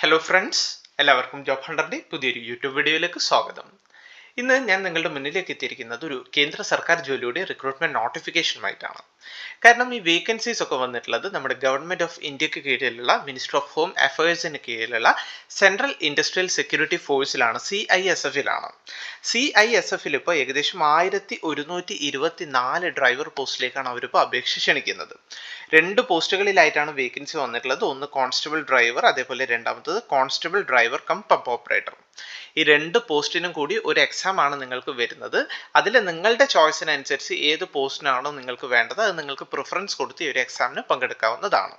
Hello friends, എല്ലാവർക്കും job ഹണ്ടറിന്റെ പുതിയൊരു YouTube വീഡിയോയിലേക്ക് സ്വാഗതം. ഇന്ന് ഞാൻ നിങ്ങളുടെ മുന്നിലേക്ക് എത്തിയിരിക്കുന്നത് ഒരു കേന്ദ്ര സർക്കാർ ജോലിയുടെ റിക്രൂട്ട്മെന്റ് നോട്ടിഫിക്കേഷനുമായിട്ടാണ്. കാരണം ഈ വേക്കൻസീസ് ഒക്കെ വന്നിട്ടുള്ളത് നമ്മുടെ ഗവൺമെന്റ് ഓഫ് ഇന്ത്യക്ക് കീഴിലുള്ള മിനിസ്റ്റർ ഓഫ് ഹോം അഫയേഴ്സിന് കീഴിലുള്ള സെൻട്രൽ ഇൻഡസ്ട്രിയൽ സെക്യൂരിറ്റി ഫോഴ്സിലാണ്, CISFലാണ്. CISFൽ ഇപ്പോൾ ഏകദേശം 1124 ഡ്രൈവർ പോസ്റ്റിലേക്കാണ് അവരിപ്പോൾ അപേക്ഷ ക്ഷണിക്കുന്നത്. 2 പോസ്റ്റുകളിലായിട്ടാണ് വേക്കൻസി വന്നിട്ടുള്ളത്. ഒന്ന് കോൺസ്റ്റബിൾ ഡ്രൈവർ, അതേപോലെ രണ്ടാമത്തത് constable driver cum pump operator. ഈ 2 പോസ്റ്റിനും കൂടി ഒരു എക്സാം ആണ് നിങ്ങൾക്ക് വരുന്നത്. അതിൽ നിങ്ങളുടെ ചോയ്സിനനുസരിച്ച് ഏത് പോസ്റ്റിനാണോ നിങ്ങൾക്ക് വേണ്ടത് അത് നിങ്ങൾക്ക് പ്രിഫറൻസ് കൊടുത്ത് ഈ ഒരു എക്സാമിന് പങ്കെടുക്കാവുന്നതാണ്.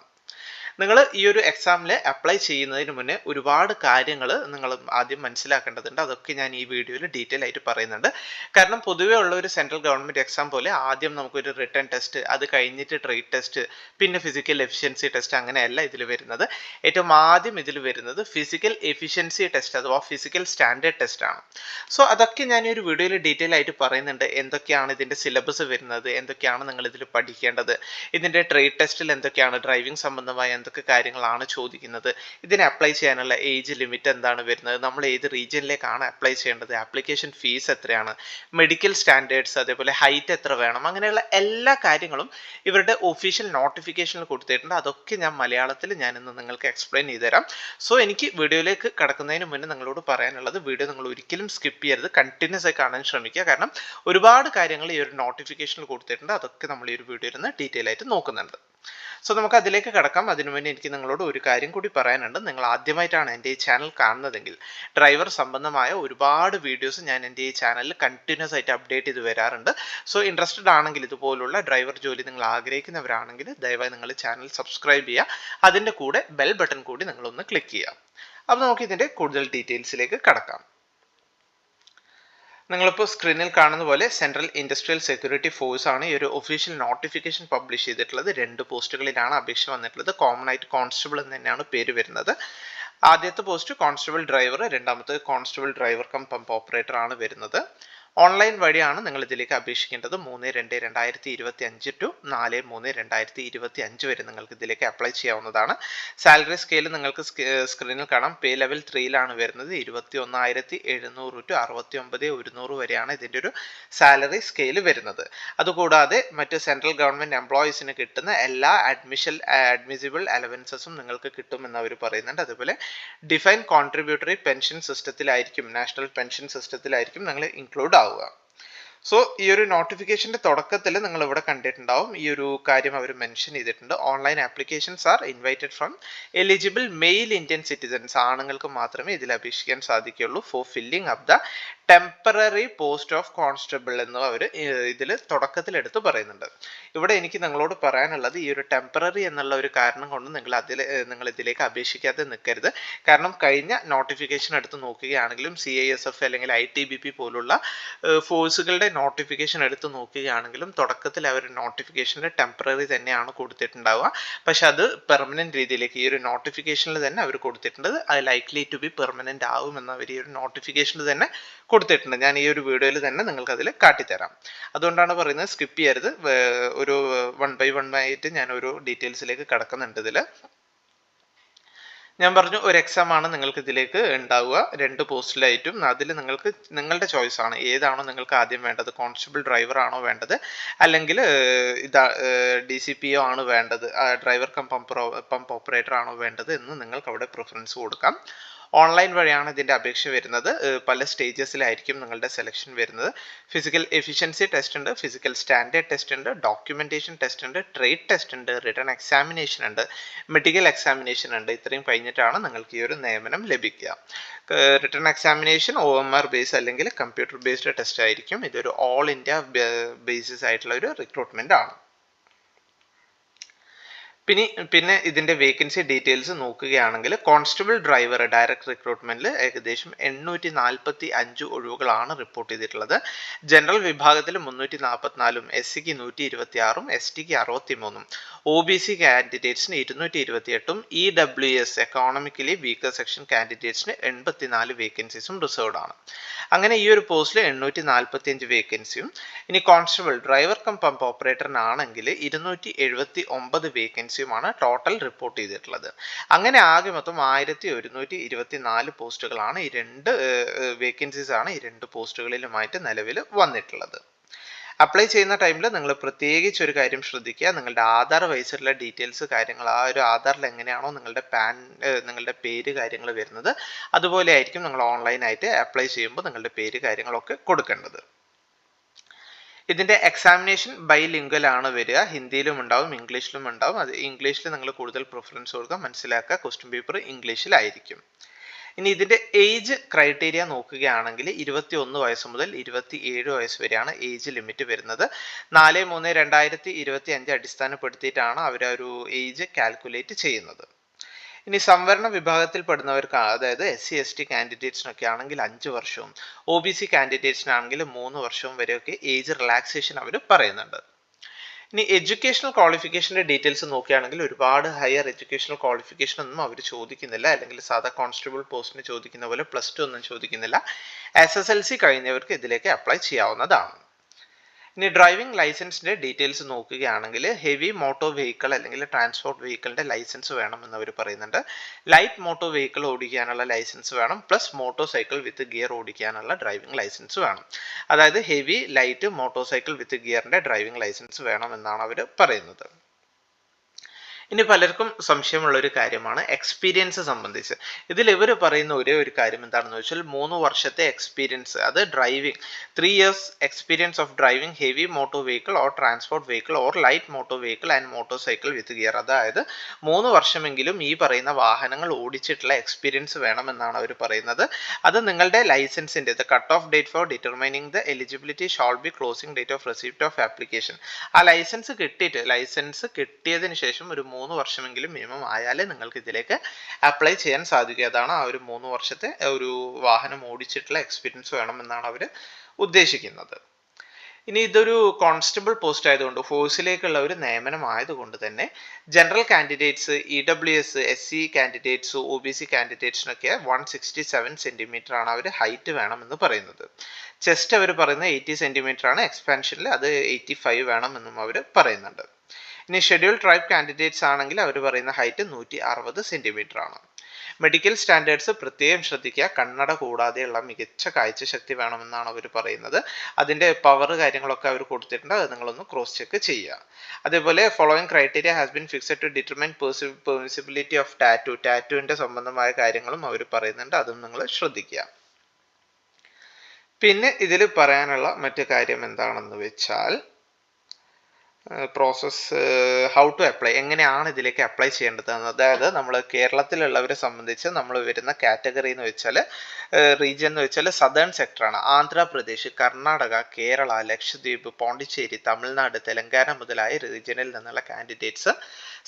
നിങ്ങൾ ഈ ഒരു എക്സാമിൽ അപ്ലൈ ചെയ്യുന്നതിന് മുന്നേ ഒരുപാട് കാര്യങ്ങൾ നിങ്ങൾ ആദ്യം മനസ്സിലാക്കേണ്ടതുണ്ട്. അതൊക്കെ ഞാൻ ഈ വീഡിയോയിൽ ഡീറ്റെയിൽ ആയിട്ട് പറയുന്നുണ്ട്. കാരണം പൊതുവേ ഉള്ള ഒരു സെൻട്രൽ ഗവൺമെന്റ് എക്സാം പോലെ ആദ്യം നമുക്കൊരു റിട്ടൺ ടെസ്റ്റ്, അത് കഴിഞ്ഞിട്ട് ട്രേഡ് ടെസ്റ്റ്, പിന്നെ ഫിസിക്കൽ എഫിഷ്യൻസി ടെസ്റ്റ്, അങ്ങനെയല്ല ഇതിൽ വരുന്നത്. ഏറ്റവും ആദ്യം ഇതിൽ വരുന്നത് ഫിസിക്കൽ എഫിഷ്യൻസി ടെസ്റ്റ് അഥവാ ഫിസിക്കൽ സ്റ്റാൻഡേർഡ് ടെസ്റ്റ് ആണ്. സോ അതൊക്കെ ഞാൻ ഈ ഒരു വീഡിയോയിൽ ഡീറ്റെയിൽ ആയിട്ട് പറയുന്നുണ്ട്. എന്തൊക്കെയാണ് ഇതിന്റെ സിലബസ് വരുന്നത്, എന്തൊക്കെയാണ് നിങ്ങൾ ഇതിൽ പഠിക്കേണ്ടത്, ഇതിന്റെ ട്രേഡ് ടെസ്റ്റിൽ എന്തൊക്കെയാണ് ഡ്രൈവിംഗ് സംബന്ധമായ എന്തൊക്കെ കാര്യങ്ങളാണ് ചോദിക്കുന്നത്, ഇതിനെ അപ്ലൈ ചെയ്യാനുള്ള ഏജ് ലിമിറ്റ് എന്താണ് വരുന്നത്, നമ്മൾ ഏത് റീജിയനിലേക്കാണ് അപ്ലൈ ചെയ്യേണ്ടത്, ആപ്ലിക്കേഷൻ ഫീസ് എത്രയാണ്, മെഡിക്കൽ സ്റ്റാൻഡേർഡ്സ്, അതേപോലെ ഹൈറ്റ് എത്ര വേണം, അങ്ങനെയുള്ള എല്ലാ കാര്യങ്ങളും ഇവരുടെ ഒഫീഷ്യൽ നോട്ടിഫിക്കേഷനിൽ കൊടുത്തിട്ടുണ്ട്. അതൊക്കെ ഞാൻ മലയാളത്തിൽ ഞാനിന്ന് നിങ്ങൾക്ക് എക്സ്പ്ലെയിൻ ചെയ്തുതരാം. സോ എനിക്ക് വീഡിയോയിലേക്ക് കടക്കുന്നതിന് മുന്നേ നിങ്ങളോട് പറയാനുള്ളത്, വീഡിയോ നിങ്ങൾ ഒരിക്കലും സ്കിപ്പ് ചെയ്യരുത്, കണ്ടിന്യൂസ് ആയി കാണാൻ ശ്രമിക്കുക. കാരണം ഒരുപാട് കാര്യങ്ങൾ ഈ ഒരു നോട്ടിഫിക്കേഷനിൽ കൊടുത്തിട്ടുണ്ട്. അതൊക്കെ നമ്മൾ ഈ ഒരു വീഡിയോയിൽ നിന്ന് ഡീറ്റെയിൽ ആയിട്ട് നോക്കുന്നുണ്ട്. സോ നമുക്ക് അതിലേക്ക് കടക്കാം. അതിനു മുന്നേ എനിക്ക് നിങ്ങളോട് ഒരു കാര്യം കൂടി പറയാനുണ്ട്. നിങ്ങൾ ആദ്യമായിട്ടാണ് എൻ്റെ ഈ ചാനൽ കാണുന്നതെങ്കിൽ ഡ്രൈവർ സംബന്ധമായ ഒരുപാട് വീഡിയോസ് ഞാൻ എൻ്റെ ഈ ചാനലിൽ കണ്ടിന്യൂസ് ആയിട്ട് അപ്ഡേറ്റ് ചെയ്ത് വരാറുണ്ട്. സോ ഇൻട്രസ്റ്റഡ് ആണെങ്കിൽ, ഇതുപോലുള്ള ഡ്രൈവർ ജോലി നിങ്ങൾ ആഗ്രഹിക്കുന്നവരാണെങ്കിൽ ദയവായി നിങ്ങൾ ചാനൽ സബ്സ്ക്രൈബ് ചെയ്യുക. അതിൻ്റെ കൂടെ ബെൽ ബട്ടൺ കൂടി നിങ്ങളൊന്ന് ക്ലിക്ക് ചെയ്യുക. അപ്പോൾ നമുക്ക് ഇതിൻ്റെ കൂടുതൽ ഡീറ്റെയിൽസിലേക്ക് കടക്കാം. നിങ്ങളിപ്പോൾ സ്ക്രീനിൽ കാണുന്ന പോലെ സെൻട്രൽ ഇൻഡസ്ട്രിയൽ സെക്യൂരിറ്റി ഫോഴ്സ് ആണ് ഈ ഒരു ഒഫീഷ്യൽ നോട്ടിഫിക്കേഷൻ പബ്ലിഷ് ചെയ്തിട്ടുള്ളത്. 2 പോസ്റ്റുകളിലാണ് അപേക്ഷ വന്നിട്ടുള്ളത്. കോമൺ ആയിട്ട് കോൺസ്റ്റബിൾ എന്ന് തന്നെയാണ് പേര് വരുന്നത്. ആദ്യത്തെ പോസ്റ്റ് കോൺസ്റ്റബിൾ ഡ്രൈവർ, രണ്ടാമത്തെ constable driver cum pump operator ആണ് വരുന്നത്. ഓൺലൈൻ വഴിയാണ് നിങ്ങൾ ഇതിലേക്ക് അപേക്ഷിക്കേണ്ടത്. 3/2/2025 ടു 4/3/2025 വരെ നിങ്ങൾക്ക് ഇതിലേക്ക് അപ്ലൈ ചെയ്യാവുന്നതാണ്. സാലറി സ്കെയിൽ നിങ്ങൾക്ക് സ്ക്രീനിൽ കാണാം. പേ ലെവൽ 3ലാണ് വരുന്നത്. 21,700 ടു 69,100 വരെയാണ് ഇതിൻ്റെ ഒരു സാലറി സ്കെയിൽ വരുന്നത്. അതുകൂടാതെ മറ്റ് സെൻട്രൽ ഗവൺമെന്റ് എംപ്ലോയീസിന് കിട്ടുന്ന എല്ലാ അഡ്മിസിബിൾ അലവൻസസും നിങ്ങൾക്ക് കിട്ടുമെന്ന് അവർ പറയുന്നുണ്ട്. അതുപോലെ ഡിഫൈൻ കോൺട്രിബ്യൂട്ടറി പെൻഷൻ സിസ്റ്റത്തിലായിരിക്കും, നാഷണൽ പെൻഷൻ സിസ്റ്റത്തിലായിരിക്കും നിങ്ങൾ ഇൻക്ലൂഡ് ആവുക. സോ ഈ ഒരു നോട്ടിഫിക്കേഷന്റെ തുടക്കത്തിൽ നിങ്ങൾ ഇവിടെ കണ്ടിട്ടുണ്ടാവും, ഈ ഒരു കാര്യം അവർ മെൻഷൻ ചെയ്തിട്ടുണ്ട്. Online applications are invited from eligible male Indian citizens. ആണുങ്ങൾക്ക് മാത്രമേ ഇതിൽ അപേക്ഷിക്കാൻ സാധിക്കുകയുള്ളൂ. For filling up the temporary post of constable എന്ന് അവർ ഇതിൽ തുടക്കത്തിൽ എടുത്ത് പറയുന്നുണ്ട്. ഇവിടെ എനിക്ക് നിങ്ങളോട് പറയാനുള്ളത്, ഈ ഒരു ടെമ്പററി എന്നുള്ള ഒരു കാരണം കൊണ്ട് നിങ്ങൾ ഇതിലേക്ക് അപേക്ഷിക്കാതെ നിൽക്കരുത്. കാരണം കഴിഞ്ഞ നോട്ടിഫിക്കേഷൻ എടുത്ത് നോക്കുകയാണെങ്കിലും CISF അല്ലെങ്കിൽ ITBP പോലുള്ള ഫോഴ്സുകളുടെ നോട്ടിഫിക്കേഷൻ എടുത്ത് നോക്കുകയാണെങ്കിലും തുടക്കത്തിൽ അവർ നോട്ടിഫിക്കേഷനിൽ ടെമ്പററി തന്നെയാണ് കൊടുത്തിട്ടുണ്ടാവുക. പക്ഷെ അത് പെർമനന്റ് രീതിയിലേക്ക് ഈ ഒരു നോട്ടിഫിക്കേഷനിൽ തന്നെ അവർ കൊടുത്തിട്ടുണ്ട്. അത് ലൈക്ലി ടു ബി പെർമനന്റ് ആവുമെന്ന് അവർ ഈ ഒരു നോട്ടിഫിക്കേഷനിൽ തന്നെ കൊടുത്തിട്ടുണ്ട്. ഞാൻ ഈ ഒരു വീഡിയോയിൽ തന്നെ നിങ്ങൾക്ക് അതിൽ കാട്ടിത്തരാം. അതുകൊണ്ടാണ് പറയുന്നത് സ്കിപ്പ് ചെയ്യരുത്. ഒരു 1 by 1 ആയിട്ട് ഞാൻ ഒരു ഡീറ്റെയിൽസിലേക്ക് കടക്കുന്നുണ്ട്. ഇതിൽ ഞാൻ പറഞ്ഞു, ഒരു എക്സാം ആണ് നിങ്ങൾക്ക് ഇതിലേക്ക് ഉണ്ടാവുക 2 പോസ്റ്റിലായിട്ടും. അതിൽ നിങ്ങൾക്ക് നിങ്ങളുടെ ചോയ്സ് ആണ്, ഏതാണോ നിങ്ങൾക്ക് ആദ്യം വേണ്ടത്. കോൺസ്റ്റബിൾ ഡ്രൈവർ ആണോ വേണ്ടത്, അല്ലെങ്കിൽ DCPO ആണ് വേണ്ടത്, ഡ്രൈവർ കം പമ്പ് ഓപ്പറേറ്റർ ആണോ വേണ്ടത് എന്ന് നിങ്ങൾക്ക് അവിടെ പ്രിഫറൻസ് കൊടുക്കാം. ഓൺലൈൻ വഴിയാണ് ഇതിൻ്റെ അപേക്ഷ വരുന്നത്. പല സ്റ്റേജസിലായിരിക്കും നിങ്ങളുടെ സെലക്ഷൻ വരുന്നത്. ഫിസിക്കൽ എഫിഷ്യൻസി ടെസ്റ്റ് ഉണ്ട്, ഫിസിക്കൽ സ്റ്റാൻഡേർഡ് ടെസ്റ്റ് ഉണ്ട്, ഡോക്യുമെന്റേഷൻ ടെസ്റ്റ് ഉണ്ട്, ട്രേഡ് ടെസ്റ്റ് ഉണ്ട്, റിട്ടൺ എക്സാമിനേഷൻ ഉണ്ട്, മെഡിക്കൽ എക്സാമിനേഷൻ ഉണ്ട്. ഇത്രയും കഴിഞ്ഞിട്ടാണ് നിങ്ങൾക്ക് ഈ ഒരു നിയമനം ലഭിക്കുക. റിട്ടൺ എക്സാമിനേഷൻ OMR ബേസ് അല്ലെങ്കിൽ കമ്പ്യൂട്ടർ ബേസ്ഡ് ടെസ്റ്റ് ആയിരിക്കും. ഇതൊരു ഓൾ ഇന്ത്യ ബേസിസ് ആയിട്ടുള്ള ഒരു റിക്രൂട്ട്മെന്റ് ആണ്. പിന്നെ ഇതിന്റെ വേക്കൻസി ഡീറ്റെയിൽസ് നോക്കുകയാണെങ്കിൽ കോൺസ്റ്റബിൾ ഡ്രൈവർ ഡയറക്ട് റിക്രൂട്ട്മെന്റിൽ ഏകദേശം 845 ഒഴിവുകളാണ് റിപ്പോർട്ട് ചെയ്തിട്ടുള്ളത്. ജനറൽ വിഭാഗത്തിൽ 344, SCക്ക് 126, STക്ക് 63, OBC കാൻഡിഡേറ്റ്സിന് 228, EWS എക്കോണമിക്കലി വീക്കർ സെക്ഷൻ കാൻഡിഡേറ്റ്സിന് 84 വേക്കൻസീസും റിസർവ്ഡ് ആണ്. അങ്ങനെ ഈ ഒരു പോസ്റ്റിൽ 845 വേക്കൻസിയും. ഇനി കോൺസ്റ്റബിൾ ഡ്രൈവർ കം പമ്പ് ഓപ്പറേറ്ററിനാണെങ്കിൽ 279 വേക്കൻസി വേക്കൻസിയുമാണ് ടോട്ടൽ റിപ്പോർട്ട് ചെയ്തിട്ടുള്ളത്. അങ്ങനെ ആകെ മൊത്തം 1124 പോസ്റ്റുകളാണ് ഈ രണ്ട് വേക്കൻസീസ് ആണ് ഈ രണ്ട് പോസ്റ്റുകളിലുമായിട്ട് നിലവിൽ വന്നിട്ടുള്ളത്. അപ്ലൈ ചെയ്യുന്ന ടൈമിൽ നിങ്ങൾ പ്രത്യേകിച്ച് ഒരു കാര്യം ശ്രദ്ധിക്കുക, നിങ്ങളുടെ ആധാർ വൈസുള്ള ഡീറ്റെയിൽസ് കാര്യങ്ങൾ ആ ഒരു ആധാറിൽ എങ്ങനെയാണോ നിങ്ങളുടെ പേര് കാര്യങ്ങൾ വരുന്നത് അതുപോലെ ആയിരിക്കും നിങ്ങൾ ഓൺലൈനായിട്ട് അപ്ലൈ ചെയ്യുമ്പോൾ നിങ്ങളുടെ പേര് കാര്യങ്ങളൊക്കെ കൊടുക്കേണ്ടത്. ഇതിന്റെ എക്സാമിനേഷൻ ബൈലിംഗ്വൽ ആണ് വരിക. ഹിന്ദിയിലും ഉണ്ടാവും ഇംഗ്ലീഷിലും ഉണ്ടാവും. അത് ഇംഗ്ലീഷിൽ നിങ്ങൾ കൂടുതൽ പ്രിഫറൻസ് കൊടുക്കുക. മനസ്സിലാക്കുക, ക്വസ്റ്റ്യൻ പേപ്പർ ഇംഗ്ലീഷിലായിരിക്കും. ഇനി ഇതിന്റെ ഏജ് ക്രൈറ്റീരിയ നോക്കുകയാണെങ്കിൽ 21 വയസ്സ് മുതൽ 27 വയസ്സ് വരെയാണ് ഏജ് ലിമിറ്റ് വരുന്നത്. 4/3/2025 അടിസ്ഥാനപ്പെടുത്തിയിട്ടാണ് അവർ ഒരു ഏജ് കാൽക്കുലേറ്റ് ചെയ്യുന്നത്. ഇനി സംവരണ വിഭാഗത്തിൽപ്പെടുന്നവർക്ക്, അതായത് SC/ST കാൻഡിഡേറ്റ്സിനൊക്കെ ആണെങ്കിൽ 5 വർഷവും OBC കാൻഡിഡേറ്റ്സിനാണെങ്കിൽ 3 വർഷവും വരെയൊക്കെ ഏജ് റിലാക്സേഷൻ അവർ പറയുന്നുണ്ട്. ഇനി എഡ്യൂക്കേഷണൽ ക്വാളിഫിക്കേഷൻ്റെ ഡീറ്റെയിൽസ് നോക്കുകയാണെങ്കിൽ ഒരുപാട് ഹയർ എഡ്യൂക്കേഷണൽ ക്വാളിഫിക്കേഷൻ ഒന്നും അവർ ചോദിക്കുന്നില്ല. അല്ലെങ്കിൽ സാധാ കോൺസ്റ്റബിൾ പോസ്റ്റിന് ചോദിക്കുന്ന പോലെ +2 ഒന്നും ചോദിക്കുന്നില്ല. SSLC കഴിഞ്ഞവർക്ക് ഇതിലേക്ക് അപ്ലൈ ചെയ്യാവുന്നതാണ്. ഇനി ഡ്രൈവിംഗ് ലൈസൻസിന്റെ ഡീറ്റെയിൽസ് നോക്കുകയാണെങ്കിൽ ഹെവി മോട്ടോ വെഹിക്കിൾ അല്ലെങ്കിൽ ട്രാൻസ്പോർട്ട് വെഹിക്കിളിന്റെ ലൈസൻസ് വേണമെന്ന് അവർ പറയുന്നുണ്ട്. ലൈറ്റ് മോട്ടോ വെഹിക്കിൾ ഓടിക്കാനുള്ള ലൈസൻസ് വേണം, plus motorcycle with gear ഓടിക്കാനുള്ള ഡ്രൈവിംഗ് ലൈസൻസ് വേണം. അതായത് heavy light motorcycle with ഗിയറിന്റെ ഡ്രൈവിംഗ് ലൈസൻസ് വേണമെന്നാണ് അവർ പറയുന്നത്. ഇനി പലർക്കും സംശയമുള്ള ഒരു കാര്യമാണ് എക്സ്പീരിയൻസ് സംബന്ധിച്ച്. ഇതിൽ ഇവർ പറയുന്ന ഒരേ ഒരു കാര്യം എന്താണെന്ന് വെച്ചാൽ 3 വർഷത്തെ എക്സ്പീരിയൻസ്, അത് driving 3 years experience of driving heavy motor vehicle or transport vehicle or light motor vehicle and motor cycle with gear. അതായത് 3 വർഷമെങ്കിലും ഈ പറയുന്ന വാഹനങ്ങൾ ഓടിച്ചിട്ടുള്ള എക്സ്പീരിയൻസ് വേണമെന്നാണ് അവർ പറയുന്നത്. അത് നിങ്ങളുടെ ലൈസൻസിന്റെ cut off date for determining the eligibility shall be closing date of receipt of application. ആ ലൈസൻസ് കിട്ടിയതിന് ശേഷം ഒരു 3 വർഷമെങ്കിലും മിനിമം ആയാലേ നിങ്ങൾക്ക് ഇതിലേക്ക് അപ്ലൈ ചെയ്യാൻ സാധിക്കുക. അതാണ് ആ ഒരു 3 വർഷത്തെ ഒരു വാഹനം ഓടിച്ചിട്ടുള്ള എക്സ്പീരിയൻസ് വേണമെന്നാണ് അവർ ഉദ്ദേശിക്കുന്നത്. ഇനി ഇതൊരു കോൺസ്റ്റബിൾ പോസ്റ്റ് ആയതുകൊണ്ട് ഫോഴ്സിലേക്കുള്ള ഒരു നിയമനം ആയതുകൊണ്ട് തന്നെ general candidates, EWS, SC candidates, OBC കാൻഡിഡേറ്റ്സിനൊക്കെ 167 centimetre ആണ് അവർ ഹൈറ്റ് വേണമെന്ന് പറയുന്നത്. ചെസ്റ്റ് അവർ പറയുന്നത് 80 സെന്റിമീറ്റർ ആണ്, എക്സ്പാൻഷനിൽ അത് 85 വേണമെന്നും അവർ പറയുന്നുണ്ട്. ഇനി ഷെഡ്യൂൾ ട്രൈബ് കാൻഡിഡേറ്റ്സ് ആണെങ്കിൽ അവർ പറയുന്ന ഹൈറ്റ് 160 സെന്റിമീറ്റർ ആണ്. മെഡിക്കൽ സ്റ്റാൻഡേർഡ്സ് പ്രത്യേകം ശ്രദ്ധിക്കുക. കണ്ണട കൂടാതെയുള്ള മികച്ച കാഴ്ചശക്തി വേണമെന്നാണ് അവർ പറയുന്നത്. അതിൻ്റെ പവർ കാര്യങ്ങളൊക്കെ അവർ കൊടുത്തിട്ടുണ്ട്, അത് നിങ്ങളൊന്ന് ക്രോസ് ചെക്ക് ചെയ്യുക. അതേപോലെ following criteria has been fixed to determine permissibility of ടാറ്റുവിൻ്റെ സംബന്ധമായ കാര്യങ്ങളും അവർ പറയുന്നുണ്ട്, അതും നിങ്ങൾ ശ്രദ്ധിക്കുക. പിന്നെ ഇതിൽ പറയാനുള്ള മറ്റു കാര്യം എന്താണെന്ന് വെച്ചാൽ പ്രോസസ്സ് ഹൗ ടു അപ്ലൈ, എങ്ങനെയാണ് ഇതിലേക്ക് അപ്ലൈ ചെയ്യേണ്ടതെന്ന്. അതായത് നമ്മൾ കേരളത്തിലുള്ളവരെ സംബന്ധിച്ച് നമ്മൾ വരുന്ന കാറ്റഗറി എന്ന് വെച്ചാൽ റീജിയൻ എന്ന് വെച്ചാൽ സദേൺ സെക്ടറാണ്. ആന്ധ്രാപ്രദേശ്, കർണാടക, കേരള, ലക്ഷദ്വീപ്, പോണ്ടിച്ചേരി, തമിഴ്നാട്, തെലങ്കാന മുതലായ റീജിയനിൽ നിന്നുള്ള കാൻഡിഡേറ്റ്സ്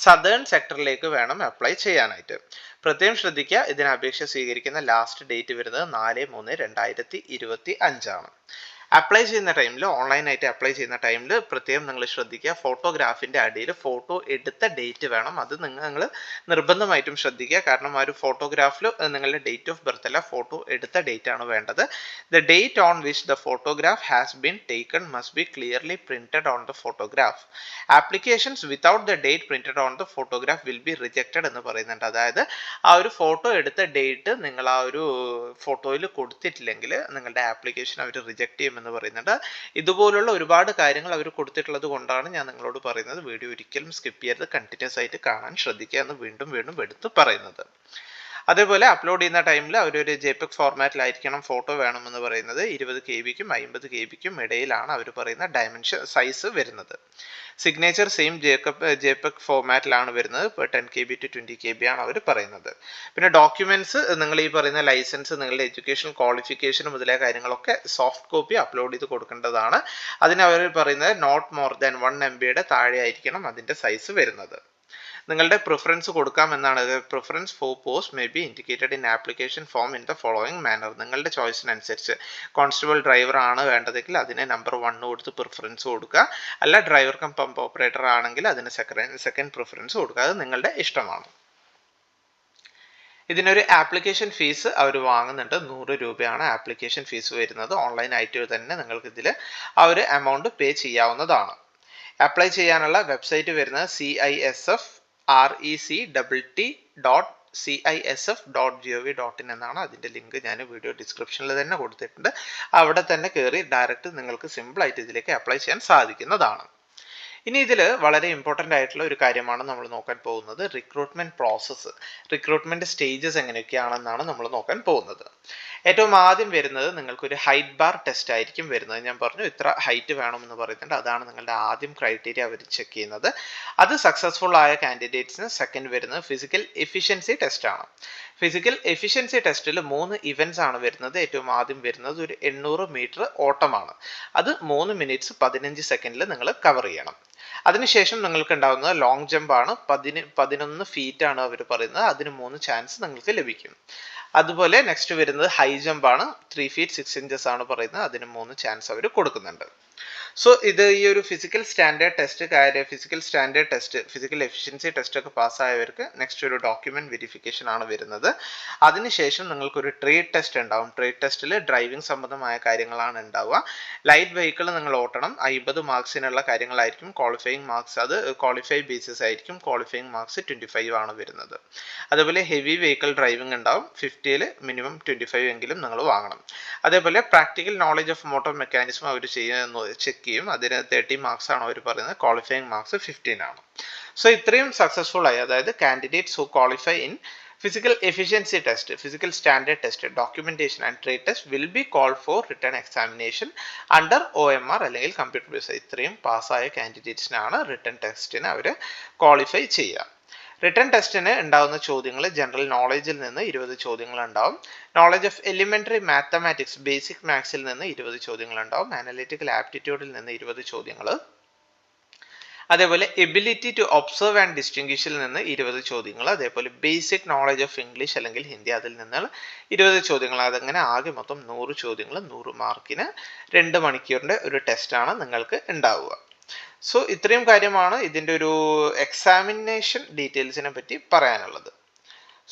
സദേൺ സെക്ടറിലേക്ക് വേണം അപ്ലൈ ചെയ്യാനായിട്ട്. പ്രത്യേകം ശ്രദ്ധിക്കുക, ഇതിന് അപേക്ഷ സ്വീകരിക്കുന്ന ലാസ്റ്റ് ഡേറ്റ് വരുന്നത് 4/3/2025 ആണ്. അപ്ലൈ ചെയ്യുന്ന ടൈമിൽ, ഓൺലൈനായിട്ട് അപ്ലൈ ചെയ്യുന്ന ടൈമിൽ പ്രത്യേകം നിങ്ങൾ ശ്രദ്ധിക്കുക, ഫോട്ടോഗ്രാഫിൻ്റെ അടിയിൽ ഫോട്ടോ എടുത്ത ഡേറ്റ് വേണം. അത് നിങ്ങൾ നിർബന്ധമായിട്ടും ശ്രദ്ധിക്കുക. കാരണം ആ ഒരു ഫോട്ടോഗ്രാഫിൽ നിങ്ങളുടെ ഡേറ്റ് ഓഫ് ബർത്ത് അല്ല, ഫോട്ടോ എടുത്ത ഡേറ്റ് ആണ് വേണ്ടത്. The date on which the photograph has been taken must be clearly printed on the photograph. Applications without the date printed on the photograph will be rejected എന്ന് പറയുന്നുണ്ട്. അതായത് ആ ഒരു photo എടുത്ത ഡേറ്റ് നിങ്ങൾ ആ ഒരു ഫോട്ടോയിൽ കൊടുത്തിട്ടില്ലെങ്കിൽ നിങ്ങളുടെ ആപ്ലിക്കേഷൻ അവർ റിജക്റ്റ് ചെയ്യുമെന്ന് പറയുന്നുണ്ട്. ഇതുപോലുള്ള ഒരുപാട് കാര്യങ്ങൾ അവർ കൊടുത്തിട്ടുള്ളത് കൊണ്ടാണ് ഞാൻ നിങ്ങളോട് പറയുന്നത് വീഡിയോ ഒരിക്കലും സ്കിപ്പ് ചെയ്യരുത്, കണ്ടിന്യൂസ് ആയിട്ട് കാണാൻ ശ്രദ്ധിക്കുക എന്ന് വീണ്ടും എടുത്ത് പറയുന്നത്. അതേപോലെ അപ്ലോഡ് ചെയ്യുന്ന ടൈമിൽ അവരൊരു JPEG ഫോർമാറ്റിലായിരിക്കണം ഫോട്ടോ വേണമെന്ന് പറയുന്നത്. 20 KB-ക്കും 50 KB-ക്കും ഇടയിലാണ് അവർ പറയുന്ന ഡയമെൻഷൻ സൈസ് വരുന്നത്. സിഗ്നേച്ചർ സെയിം JPEG ഫോർമാറ്റിലാണ് വരുന്നത്. ഇപ്പോൾ 10 KB to 20 KB ആണ് അവർ പറയുന്നത്. പിന്നെ ഡോക്യുമെന്റ്സ്, നിങ്ങൾ ഈ പറയുന്ന ലൈസൻസ്, നിങ്ങളുടെ എഡ്യൂക്കേഷൻ ക്വാളിഫിക്കേഷൻ മുതലായ കാര്യങ്ങളൊക്കെ സോഫ്റ്റ് കോപ്പി അപ്ലോഡ് ചെയ്ത് കൊടുക്കേണ്ടതാണ്. അതിന് അവർ പറയുന്നത് നോട്ട് മോർ ദാൻ 1 MB താഴെ ആയിരിക്കണം അതിൻ്റെ സൈസ് വരുന്നത്. നിങ്ങളുടെ പ്രിഫറൻസ് കൊടുക്കാമെന്നാണ്. Preference for post may be indicated in application form in the following manner. നിങ്ങളുടെ ചോയ്സിനനുസരിച്ച് കോൺസ്റ്റബിൾ ഡ്രൈവർ ആണ് വേണ്ടതെങ്കിൽ അതിന് നമ്പർ 1 കൊടുത്ത് പ്രിഫറൻസ് കൊടുക്കുക. അല്ല ഡ്രൈവർ കം പമ്പ് ഓപ്പറേറ്റർ ആണെങ്കിൽ അതിന് സെക്കൻഡ് പ്രിഫറൻസ് കൊടുക്കുക. അത് നിങ്ങളുടെ ഇഷ്ടമാണ്. ഇതിനൊരു ആപ്ലിക്കേഷൻ ഫീസ് അവർ വാങ്ങുന്നുണ്ട്. 100 രൂപയാണ് ആപ്ലിക്കേഷൻ ഫീസ് വരുന്നത്. ഓൺലൈനായിട്ട് തന്നെ നിങ്ങൾക്ക് ഇതിൽ ആ ഒരു എമൗണ്ട് പേ ചെയ്യാവുന്നതാണ്. അപ്ലൈ ചെയ്യാനുള്ള വെബ്സൈറ്റ് വരുന്നത് CISF rect.cisf.gov.in എന്നാണ് അതിൻ്റെ ലിങ്ക് ഞാൻ വീഡിയോ ഡിസ്ക്രിപ്ഷനിൽ തന്നെ കൊടുത്തിട്ടുണ്ട്. അവിടെ തന്നെ കയറി ഡയറക്റ്റ് നിങ്ങൾക്ക് സിമ്പിളായിട്ട് ഇതിലേക്ക് അപ്ലൈ ചെയ്യാൻ സാധിക്കുന്നതാണ്. ഇനി ഇതിൽ വളരെ ഇമ്പോർട്ടൻ്റ് ആയിട്ടുള്ള ഒരു കാര്യമാണ് നമ്മൾ നോക്കാൻ പോകുന്നത്, റിക്രൂട്ട്മെന്റ് പ്രോസസ്സ്. റിക്രൂട്ട്മെന്റ് സ്റ്റേജസ് എങ്ങനെയൊക്കെയാണെന്നാണ് നമ്മൾ നോക്കാൻ പോകുന്നത്. ഏറ്റവും ആദ്യം വരുന്നത് നിങ്ങൾക്കൊരു ഹൈറ്റ് ബാർ ടെസ്റ്റ് ആയിരിക്കും വരുന്നത്. ഞാൻ പറഞ്ഞു ഇത്ര ഹൈറ്റ് വേണമെന്ന് പറയുന്നുണ്ട്, അതാണ് നിങ്ങളുടെ ആദ്യം ക്രൈറ്റീരിയ അവർ ചെക്ക് ചെയ്യുന്നത്. അത് സക്സസ്ഫുൾ ആയ കാൻഡിഡേറ്റ്സിന് സെക്കൻഡ് വരുന്നത് ഫിസിക്കൽ എഫിഷ്യൻസി ടെസ്റ്റ് ആണ്. ഫിസിക്കൽ എഫിഷ്യൻസി ടെസ്റ്റിൽ 3 ഇവന്റ്സ് ആണ് വരുന്നത്. ഏറ്റവും ആദ്യം വരുന്നത് ഒരു 800 മീറ്റർ ഓട്ടമാണ്. അത് 3 മിനിറ്റ്സ് 15 സെക്കൻഡിൽ നിങ്ങൾ കവർ ചെയ്യണം. അതിനുശേഷം നിങ്ങൾക്ക് ഉണ്ടാകുന്നത് ലോങ് ജമ്പ് ആണ്. 11 ഫീറ്റ് ആണ് അവർ പറയുന്നത്. അതിന് 3 ചാൻസ് നിങ്ങൾക്ക് ലഭിക്കും. അതുപോലെ നെക്സ്റ്റ് വരുന്നത് ഹൈ ജമ്പ് ആണ്. 3 ഫീറ്റ് 6 ഇഞ്ചസ് ആണ് പറയുന്നത്. അതിന് 3 ചാൻസ് അവർ കൊടുക്കുന്നുണ്ട്. സോ ഇത് ഈ ഒരു physical standard test physical efficiency test ഒക്കെ പാസ്സായവർക്ക് നെക്സ്റ്റ് ഒരു ഡോക്യുമെന്റ് വെരിഫിക്കേഷൻ ആണ് വരുന്നത്. അതിനുശേഷം നിങ്ങൾക്കൊരു ട്രേഡ് ടെസ്റ്റ് ഉണ്ടാവും. ട്രേഡ് ടെസ്റ്റിൽ ഡ്രൈവിംഗ് സംബന്ധമായ കാര്യങ്ങളാണ് ഉണ്ടാവുക. ലൈറ്റ് വെഹിക്കിൾ നിങ്ങൾ ഓട്ടണം. 50 മാർക്സിനുള്ള കാര്യങ്ങളായിരിക്കും. ക്വാളിഫയിങ് മാർക്സ് അത് ക്വാളിഫൈ ബേസിസ് ആയിരിക്കും. ക്വാളിഫയിങ് മാർക്സ് 25 ആണ് വരുന്നത്. അതുപോലെ ഹെവി വെഹിക്കിൾ ഡ്രൈവിംഗ് ഉണ്ടാവും. 50ൽ മിനിമം 25 എങ്കിലും നിങ്ങൾ വാങ്ങണം. അതേപോലെ practical knowledge of motor mechanism അവർ ചെക്ക് ചെയ്യും. അതിന് 30 മാർക്സ് ആണ് അവർ പറയുന്നത്. ക്വാളിഫയിങ് മാർക്സ് 15 ആണ്. സോ ഇത്രയും സക്സസ്ഫുൾ ആയി, അതായത് candidates who qualify in physical efficiency test, physical standard test, documentation and trade test will be called for written examination under OMR അല്ലെങ്കിൽ കമ്പ്യൂട്ടർ ബേസ്ഡ്. ഇത്രയും പാസ്സായ കാൻഡിഡേറ്റ്സിനാണ് റിട്ടൺ ടെസ്റ്റിന് അവർ ക്വാളിഫൈ ചെയ്യുക. റിട്ടൺ ടെസ്റ്റിന് ഉണ്ടാകുന്ന ചോദ്യങ്ങൾ ജനറൽ നോളജിൽ നിന്ന് 20 ചോദ്യങ്ങൾ ഉണ്ടാവും. Knowledge of elementary mathematics basic മാത്സിൽ നിന്ന് 20 ചോദ്യങ്ങൾ ഉണ്ടാവും. അനലിറ്റിക്കൽ ആപ്റ്റിറ്റ്യൂഡിൽ നിന്ന് 20 ചോദ്യങ്ങൾ. അതേപോലെ എബിലിറ്റി ടു ഒബ്സർവ് ആൻഡ് ഡിസ്റ്റിംഗ്വിഷിൽ നിന്ന് 20 ചോദ്യങ്ങൾ. അതേപോലെ ബേസിക് നോളജ് ഓഫ് ഇംഗ്ലീഷ് അല്ലെങ്കിൽ ഹിന്ദി അതിൽ നിന്ന് 20 ചോദ്യങ്ങൾ. അതങ്ങനെ ആകെ മൊത്തം 100 ചോദ്യങ്ങൾ 100 മാർക്കിന് 2 മണിക്കൂറിൻ്റെ ഒരു ടെസ്റ്റാണ് നിങ്ങൾക്ക് ഉണ്ടാവുക. സോ ഇത്രയും കാര്യമാണ് ഇതിൻ്റെ ഒരു എക്സാമിനേഷൻ ഡീറ്റെയിൽസിനെ പറ്റി പറയാനുള്ളത്.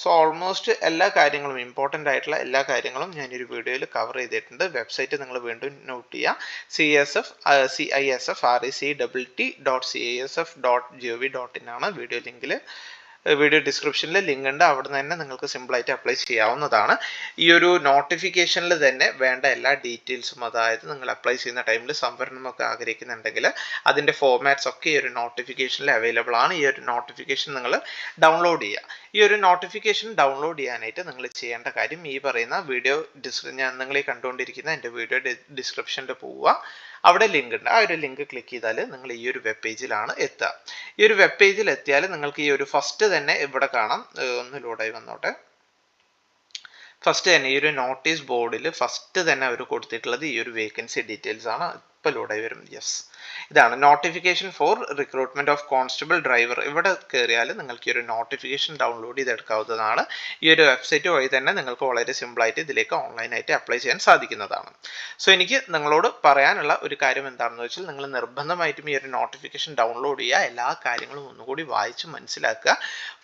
സോ ഓൾമോസ്റ്റ് എല്ലാ കാര്യങ്ങളും ഇമ്പോർട്ടൻ്റ് ആയിട്ടുള്ള എല്ലാ കാര്യങ്ങളും ഞാനൊരു വീഡിയോയിൽ കവർ ചെയ്തിട്ടുണ്ട്. വെബ്സൈറ്റ് നിങ്ങൾ വീണ്ടും നോട്ട് ചെയ്യുക. CISF.CASF.gov.in ആണ് വീഡിയോ ലിങ്കിൽ. വീഡിയോ ഡിസ്ക്രിപ്ഷനിൽ ലിങ്ക് ഉണ്ട്. അവിടെ നിന്ന് തന്നെ നിങ്ങൾക്ക് സിമ്പിളായിട്ട് അപ്ലൈ ചെയ്യാവുന്നതാണ്. ഈ ഒരു നോട്ടിഫിക്കേഷനിൽ തന്നെ വേണ്ട എല്ലാ ഡീറ്റെയിൽസും, അതായത് നിങ്ങൾ അപ്ലൈ ചെയ്യുന്ന ടൈമിൽ സംവരണമൊക്കെ ആഗ്രഹിക്കുന്നുണ്ടെങ്കിൽ അതിൻ്റെ ഫോർമാറ്റ്സ് ഒക്കെ ഈ ഒരു നോട്ടിഫിക്കേഷനിൽ അവൈലബിൾ ആണ്. ഈ ഒരു നോട്ടിഫിക്കേഷൻ നിങ്ങൾ ഡൗൺലോഡ് ചെയ്യുക. ഈ ഒരു നോട്ടിഫിക്കേഷൻ ഡൗൺലോഡ് ചെയ്യാനായിട്ട് നിങ്ങൾ ചെയ്യേണ്ട കാര്യം, ഈ പറയുന്ന വീഡിയോ നിങ്ങൾ ഈ കണ്ടുകൊണ്ടിരിക്കുന്ന എൻ്റെ വീഡിയോ ഡിസ്ക്രിപ്ഷനിൽ പോവുക. അവിടെ ലിങ്ക് ഉണ്ട്. ആ ഒരു ലിങ്ക് ക്ലിക്ക് ചെയ്താൽ നിങ്ങൾ ഈ ഒരു വെബ് പേജിലാണ് എത്തുക. ഈ ഒരു വെബ് പേജിൽ എത്തിയാൽ നിങ്ങൾക്ക് ഈ ഒരു ഫസ്റ്റ് തന്നെ ഇവിടെ കാണാം. ഒന്ന് ലോഡായി വന്നോട്ടെ. ഫസ്റ്റ് തന്നെ ഈ ഒരു നോട്ടീസ് ബോർഡിൽ ഫസ്റ്റ് തന്നെ അവർ കൊടുത്തിട്ടുള്ളത് ഈ ഒരു വേക്കൻസി ഡീറ്റെയിൽസ് ആണ്. ഇപ്പോൾ ലോഡായി വരും. യെസ്, ഇതാണ് notification four recruitment of constable driver. ഇവിടെ കയറിയാൽ നിങ്ങൾക്ക് ഈ ഒരു നോട്ടിഫിക്കേഷൻ ഡൗൺലോഡ് ചെയ്തെടുക്കാവുന്നതാണ്. ഈ ഒരു വെബ്സൈറ്റ് വഴി തന്നെ നിങ്ങൾക്ക് വളരെ സിമ്പിളായിട്ട് ഇതിലേക്ക് ഓൺലൈനായിട്ട് അപ്ലൈ ചെയ്യാൻ സാധിക്കുന്നതാണ്. സോ എനിക്ക് നിങ്ങളോട് പറയാനുള്ള ഒരു കാര്യം എന്താണെന്ന് വെച്ചാൽ, നിങ്ങൾ നിർബന്ധമായിട്ടും ഈ ഒരു നോട്ടിഫിക്കേഷൻ ഡൗൺലോഡ് ചെയ്യുക. എല്ലാ കാര്യങ്ങളും ഒന്നുകൂടി വായിച്ച് മനസ്സിലാക്കുക.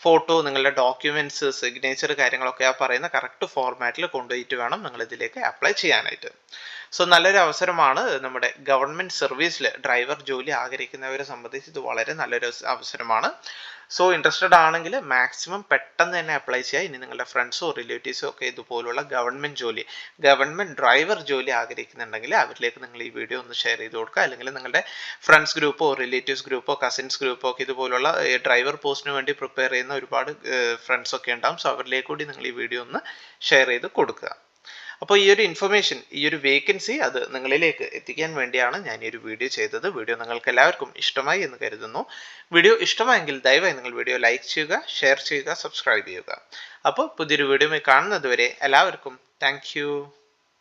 ഫോട്ടോ, നിങ്ങളുടെ ഡോക്യുമെന്റ്സ്, സിഗ്നേച്ചർ കാര്യങ്ങളൊക്കെ ആ പറയുന്ന കറക്റ്റ് ഫോർമാറ്റിൽ കൊണ്ടുപോയിട്ട് വേണം നിങ്ങൾ ഇതിലേക്ക് അപ്ലൈ ചെയ്യാനായിട്ട്. സോ നല്ലൊരു അവസരമാണ്. നമ്മുടെ ഗവൺമെന്റ് സർവീസിൽ ഡ്രൈവർ ജോലി ആഗ്രഹിക്കുന്നവരെ സംബന്ധിച്ച് ഇത് വളരെ നല്ലൊരു അവസരമാണ്. സോ ഇൻട്രസ്റ്റഡ് ആണെങ്കിൽ മാക്സിമം പെട്ടെന്ന് തന്നെ അപ്ലൈ ചെയ്യുക. ഇനി നിങ്ങളുടെ ഫ്രണ്ട്സോ റിലേറ്റീവ്സോ ഒക്കെ ഇതുപോലുള്ള ഗവൺമെന്റ് ഡ്രൈവർ ജോലി ആഗ്രഹിക്കുന്നുണ്ടെങ്കിൽ അവരിലേക്ക് നിങ്ങൾ ഈ വീഡിയോ ഒന്ന് ഷെയർ ചെയ്ത് കൊടുക്കുക. അല്ലെങ്കിൽ നിങ്ങളുടെ ഫ്രണ്ട്സ് ഗ്രൂപ്പോ റിലേറ്റീവ്സ് ഗ്രൂപ്പോ കസിൻസ് ഗ്രൂപ്പോ ഒക്കെ ഇതുപോലുള്ള ഡ്രൈവർ പോസ്റ്റിന് വേണ്ടി പ്രിപ്പയർ ചെയ്യുന്ന ഒരുപാട് ഫ്രണ്ട്സ് ഒക്കെ ഉണ്ടാവും. സോ അവരിലേക്ക് കൂടി നിങ്ങൾ ഈ വീഡിയോ ഒന്ന് ഷെയർ ചെയ്ത് കൊടുക്കുക. അപ്പോൾ ഈ ഒരു ഇൻഫർമേഷൻ, ഈ ഒരു വേക്കൻസി അത് നിങ്ങളിലേക്ക് എത്തിക്കാൻ വേണ്ടിയാണ് ഞാൻ ഈ ഒരു വീഡിയോ ചെയ്തത്. വീഡിയോ നിങ്ങൾക്ക് എല്ലാവർക്കും ഇഷ്ടമായി എന്ന് കരുതുന്നു. വീഡിയോ ഇഷ്ടമായെങ്കിൽ ദയവായി നിങ്ങൾ വീഡിയോ ലൈക്ക് ചെയ്യുക, ഷെയർ ചെയ്യുക, സബ്സ്ക്രൈബ് ചെയ്യുക. അപ്പോൾ പുതിയൊരു വീഡിയോയുമായി കാണുന്നത് വരെ എല്ലാവർക്കും താങ്ക് യു.